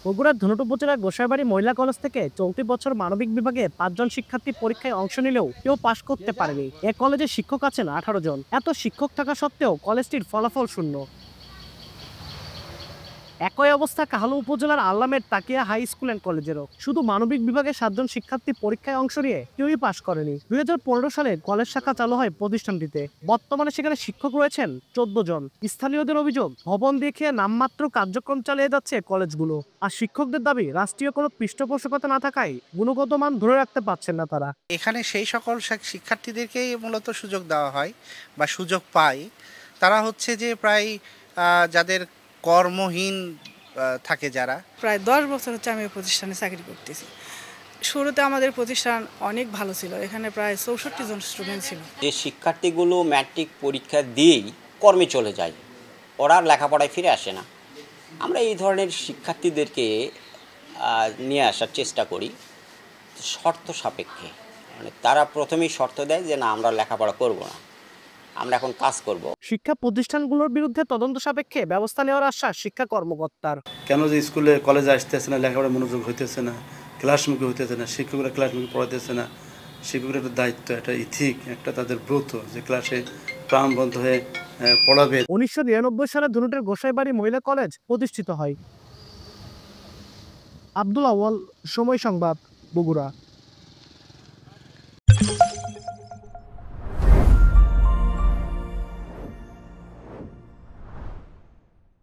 বগুড়ার ধুনট উপজেলার গোসাইবাড়ি মহিলা কলেজ থেকে চলতি বছর মানবিক বিভাগে 5 জন শিক্ষার্থী পরীক্ষায় অংশ নিলেও কেউ পাশ করতে পারেনি। এ কলেজে শিক্ষক আছেন 18 জন। এত শিক্ষক থাকা সত্ত্বেও কলেজটির ফলাফল শূন্য। একই অবস্থা কাহালু উপজেলার আল্লামের তাকিয়া হাই স্কুল অ্যান্ড কলেজেরও। শুধু মানবিক বিভাগে 7 জন শিক্ষার্থী পরীক্ষায় অংশ নিয়ে কেউই পাশ করেনি। 2015 সালে কলেজ শাখা চালু হয় প্রতিষ্ঠানটিতে। বর্তমানে সেখানে শিক্ষক রয়েছেন 14 জন। স্থানীয়দের অভিযোগ, ভবন দেখিয়ে নামমাত্র কার্যক্রম চালিয়ে যাচ্ছে কলেজগুলো। আর শিক্ষকদের দাবি, রাষ্ট্রীয় কোনো পৃষ্ঠপোষকতা না থাকায় গুণগত মান ধরে রাখতে পারছেন না তারা। এখানে সেই সকল শিক্ষার্থীদেরকেই মূলত সুযোগ দেওয়া হয় বা সুযোগ পায়। তারা হচ্ছে যে প্রায় যাদের কর্মহীন থাকে যারা। প্রায় 10 বছর হচ্ছে আমি এই প্রতিষ্ঠানে চাকরি করতেছি। শুরুতে আমাদের প্রতিষ্ঠান অনেক ভালো ছিল, এখানে প্রায় 64 জন স্টুডেন্ট ছিল। যে শিক্ষার্থীগুলো ম্যাট্রিক পরীক্ষা দিয়েই কর্মে চলে যায়, ওরা আর লেখাপড়ায় ফিরে আসে না। আমরা এই ধরনের শিক্ষার্থীদেরকে নিয়ে আসার চেষ্টা করি শর্ত সাপেক্ষে। মানে তারা প্রথমেই শর্ত দেয় যে না, আমরা লেখাপড়া করব না, আমরা এখন কাজ করব। শিক্ষা প্রতিষ্ঠানগুলোর বিরুদ্ধে তদন্ত সাপেক্ষে ব্যবস্থা নেওয়ার আশ্বাস শিক্ষা কর্মকর্তার। কেন যে স্কুলে কলেজে আসতেছে না, লেখাপড়া মনোযোগ হইতেছে না, ক্লাসমুখী হইতেছে না, শিক্ষকরা ক্লাসমুখী পড়াইতেছে না। শিক্ষকের একটা দায়িত্ব, একটা ইথিক, একটা তাদের ব্রত যে ক্লাসে প্রাণবন্ত হয়ে পড়াবে। 1999 সালে ধুনটের গোসাইবাড়ি মহিলা কলেজ প্রতিষ্ঠিত হয়। আব্দুল আউয়াল, সময় সংবাদ, বগুড়া।